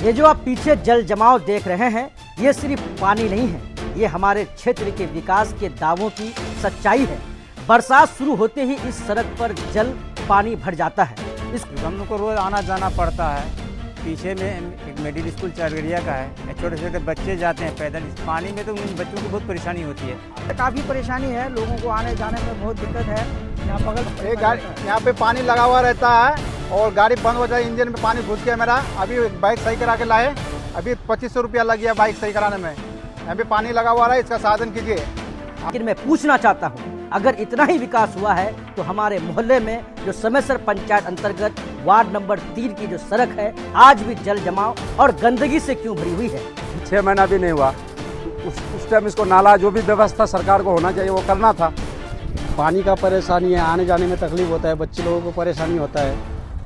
ये जो आप पीछे जल जमाव देख रहे हैं, ये सिर्फ पानी नहीं है, ये हमारे क्षेत्र के विकास के दावों की सच्चाई है। बरसात शुरू होते ही इस सड़क पर जल पानी भर जाता है। इस हम लोग को रोज आना जाना पड़ता है। पीछे में एक मिडिल स्कूल चरगड़िया का है, छोटे छोटे बच्चे जाते हैं पैदल। इस पानी में तो उन बच्चों को बहुत परेशानी होती है। काफ़ी परेशानी है, लोगों को आने जाने में बहुत दिक्कत है। यहाँ बगल एक गाड़ी यहाँ पे पानी लगा हुआ रहता है और गाड़ी बंद हो जाए, इंजन में पानी घुस गया मेरा। अभी बाइक सही करा के लाए, अभी 2500 रुपया लग गया बाइक सही कराने में। यहाँ पे पानी लगा हुआ है, इसका साधन कीजिए। लेकिन मैं पूछना चाहता हूँ, अगर इतना ही विकास हुआ है तो हमारे मोहल्ले में जो समयसर पंचायत अंतर्गत वार्ड नंबर 3 की जो सड़क है, आज भी जल जमाव और गंदगी से क्यों भरी हुई है? 6 महीना भी नहीं हुआ। उस टाइम इसको नाला जो भी व्यवस्था सरकार को होना चाहिए वो करना था। पानी का परेशानी है, आने जाने में तकलीफ होता है, बच्चे लोगों को परेशानी होता है।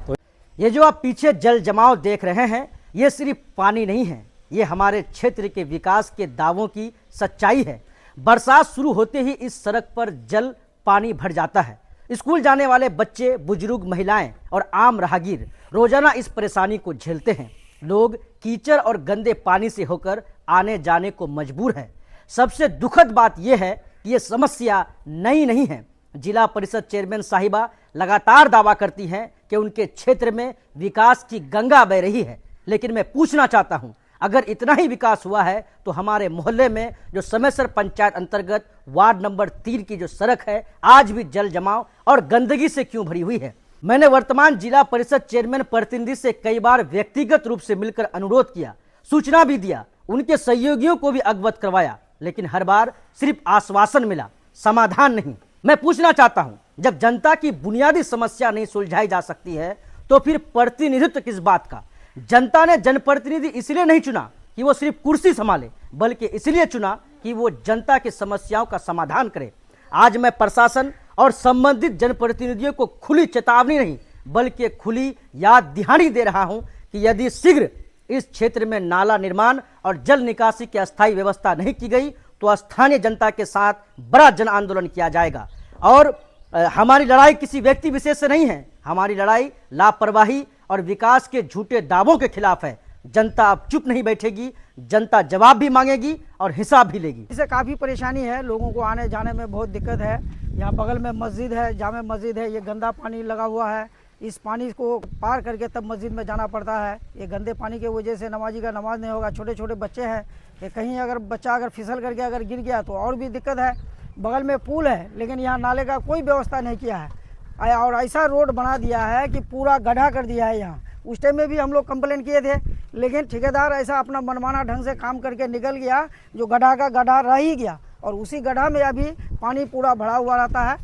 तो ये जो आप पीछे जल जमाव देख रहे हैं, ये सिर्फ पानी नहीं है, ये हमारे क्षेत्र के विकास के दावों की सच्चाई है। बरसात शुरू होते ही इस सड़क पर जल पानी भर जाता है। स्कूल जाने वाले बच्चे, बुजुर्ग, महिलाएं और आम राहगीर रोजाना इस परेशानी को झेलते हैं। लोग कीचड़ और गंदे पानी से होकर आने जाने को मजबूर हैं। सबसे दुखद बात यह है कि ये समस्या नई नहीं है। जिला परिषद चेयरमैन साहिबा लगातार दावा करती हैं कि उनके क्षेत्र में विकास की गंगा बह रही है। लेकिन मैं पूछना चाहता हूं, अगर इतना ही विकास हुआ है तो हमारे मोहल्ले में जो समयसर पंचायत अंतर्गत वार्ड नंबर 3 की जो सड़क है, आज भी जल जमाव और गंदगी से क्यों भरी हुई है? मैंने वर्तमान जिला परिषद चेयरमैन प्रतिनिधि से कई बार व्यक्तिगत रूप से मिलकर अनुरोध किया, सूचना भी दिया, उनके सहयोगियों को भी अवगत करवाया, लेकिन हर बार सिर्फ आश्वासन मिला, समाधान नहीं। मैं पूछना चाहता हूं, जब जनता की बुनियादी समस्या नहीं सुलझाई जा सकती है तो फिर प्रतिनिधित्व किस बात का? जनता ने जनप्रतिनिधि इसलिए नहीं चुना कि वो सिर्फ कुर्सी संभाले, बल्कि इसलिए चुना कि वो जनता की समस्याओं का समाधान करे। आज मैं प्रशासन और संबंधित जनप्रतिनिधियों को खुली चेतावनी नहीं, बल्कि खुली याद दहानी दे रहा हूं कि यदि शीघ्र इस क्षेत्र में नाला निर्माण और जल निकासी की अस्थायी व्यवस्था नहीं की गई तो स्थानीय जनता के साथ बड़ा जन आंदोलन किया जाएगा। और हमारी लड़ाई किसी व्यक्ति विशेष से नहीं है, हमारी लड़ाई लापरवाही और विकास के झूठे दावों के खिलाफ है। जनता अब चुप नहीं बैठेगी, जनता जवाब भी मांगेगी और हिसाब भी लेगी। इससे काफ़ी परेशानी है, लोगों को आने जाने में बहुत दिक्कत है। यहाँ बगल में मस्जिद है, जामे मस्जिद है, ये गंदा पानी लगा हुआ है। इस पानी को पार करके तब मस्जिद में जाना पड़ता है। ये गंदे पानी के वजह से नमाजी का नमाज नहीं होगा। छोटे छोटे बच्चे हैं, ये कहीं अगर बच्चा अगर फिसल करके अगर गिर गया तो और भी दिक्कत है। बगल में पुल है, लेकिन यहाँ नाले का कोई व्यवस्था नहीं किया है और ऐसा रोड बना दिया है कि पूरा गड्ढा कर दिया है यहाँ। उस टाइम में भी हम लोग कंप्लेन किए थे, लेकिन ठेकेदार ऐसा अपना मनमाना ढंग से काम करके निकल गया, जो गड्ढा का गड्ढा रह ही गया। और उसी गड्ढा में अभी पानी पूरा भरा हुआ रहता है।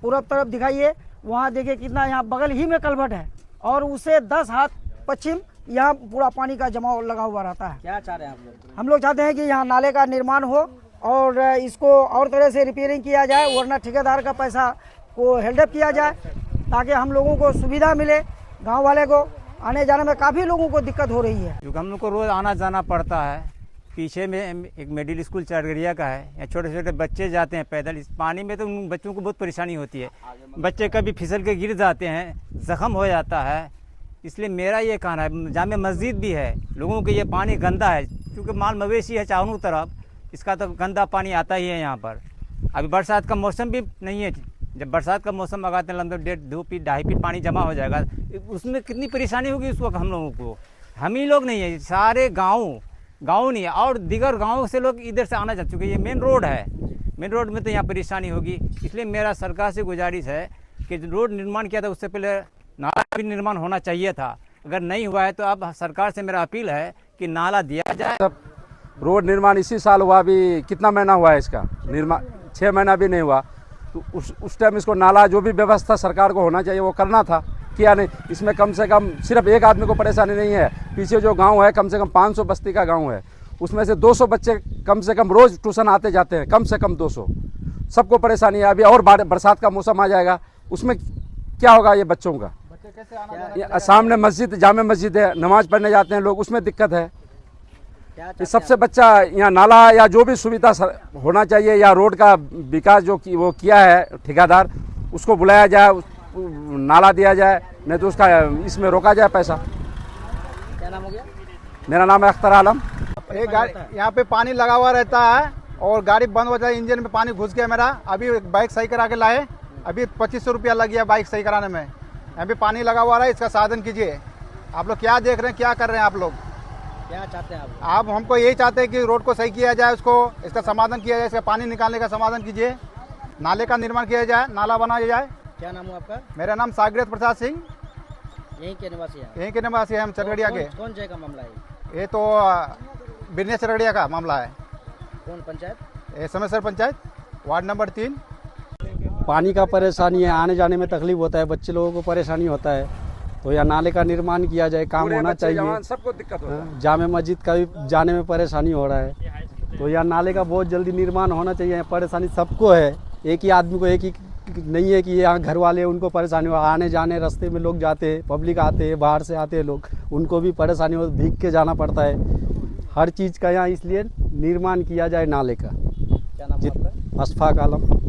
पूरब तरफ दिखाइए, वहाँ देखिए कितना, यहाँ बगल ही में कलभट है और उसे 10 हाथ पश्चिम यहाँ पूरा पानी का जमाव लगा हुआ रहता है। क्या चाह रहे हैं आप लोग? हम लोग चाहते हैं कि यहाँ नाले का निर्माण हो और इसको और तरह से रिपेयरिंग किया जाए, वरना ठेकेदार का पैसा को हेल्डअप किया जाए ताकि हम लोगों को सुविधा मिले। गांव वाले को आने जाने में काफ़ी लोगों को दिक्कत हो रही है, क्योंकि हम लोग को रोज आना जाना पड़ता है। पीछे में एक मिडिल स्कूल चरगड़िया का है, यहाँ छोटे छोटे बच्चे जाते हैं पैदल। इस पानी में तो उन बच्चों को बहुत परेशानी होती है। बच्चे कभी फिसल के गिर जाते हैं, जख्म हो जाता है। इसलिए मेरा ये कहना है, जामे मस्जिद भी है, लोगों के ये पानी गंदा है, क्योंकि माल मवेशी है चारों तरफ, इसका तो गंदा पानी आता ही है यहाँ पर। अभी बरसात का मौसम भी नहीं है, जब बरसात का मौसम आगाते हैं लगभग 1.5 फीट 2.5 फीट पानी जमा हो जाएगा। उसमें कितनी परेशानी होगी उस वक्त हम लोगों को। हम ही लोग नहीं है, सारे गाँव नहीं है और दीगर गाँव से लोग इधर से आना चाह चुके। ये मेन रोड है, मेन रोड में तो यहाँ परेशानी होगी। इसलिए मेरा सरकार से गुजारिश है कि रोड निर्माण किया था उससे पहले नाला भी निर्माण होना चाहिए था। अगर नहीं हुआ है तो अब सरकार से मेरा अपील है कि नाला दिया जाए। रोड निर्माण इसी साल हुआ, अभी कितना महीना हुआ है इसका निर्माण? 6 महीना भी नहीं हुआ। तो उस टाइम इसको नाला जो भी व्यवस्था सरकार को होना चाहिए वो करना था, किया नहीं। इसमें कम से कम सिर्फ एक आदमी को परेशानी नहीं है, पीछे जो गांव है कम से कम 500 बस्ती का गांव है, उसमें से 200 बच्चे कम से कम रोज ट्यूशन आते जाते हैं, कम से कम 200। सबको परेशानी है। अभी और बरसात का मौसम आ जाएगा, उसमें क्या होगा ये बच्चों का? सामने मस्जिद, जामे मस्जिद है, नमाज पढ़ने जाते हैं लोग, उसमें दिक्कत है। सबसे बच्चा यहाँ नाला या जो भी सुविधा होना चाहिए या रोड का विकास जो वो किया है ठेकेदार, उसको बुलाया जाए, नाला दिया जाए, नहीं तो उसका इसमें रोका जाए पैसा। क्या नाम हो गया? मेरा नाम है अख्तर आलम। ये गाड़ी यहाँ पे पानी लगा हुआ रहता है और गाड़ी बंद हो जाए, इंजन में पानी घुस गया मेरा। अभी बाइक सही करा के लाए, अभी 2500 रुपया लग गया बाइक सही कराने में। यहाँ पे पानी लगा हुआ है, इसका साधन कीजिए। आप लोग क्या देख रहे हैं, क्या कर रहे हैं आप लोग? क्या चाहते हैं आप हमको यही चाहते हैं कि रोड को सही किया जाए, उसको इसका समाधान किया जाए, इसका पानी निकालने का समाधान कीजिए, नाले का निर्माण किया जाए, नाला बनाया जाए। क्या नाम है आपका? मेरा नाम सागरेत प्रसाद सिंह, यहीं के निवासी हैं? यहीं के निवासी है हम, चरगड़िया के। कौन जगह का मामला है? ये तो बिरनिया चरगड़िया का मामला है। कौन पंचायत? ये समयसर पंचायत, वार्ड नंबर 3। पानी का परेशानी है, आने जाने में तकलीफ होता है, बच्चे लोगों को परेशानी होता है, तो यहाँ नाले का निर्माण किया जाए, काम होना चाहिए। सबको दिक्कत होता है। जामे मस्जिद का भी जाने में परेशानी हो रहा है, तो यहाँ नाले का बहुत जल्दी निर्माण होना चाहिए। परेशानी सबको है, एक ही आदमी को एक ही नहीं है कि यहाँ घर वाले उनको परेशानी हो, आने जाने रास्ते में लोग जाते हैं, पब्लिक आते हैं, बाहर से आते हैं लोग, उनको भी परेशानी हो, भीग के जाना पड़ता है। हर चीज़ का यहाँ इसलिए निर्माण किया जाए नाले का। क्या नाम है आपका? अशफाक आलम।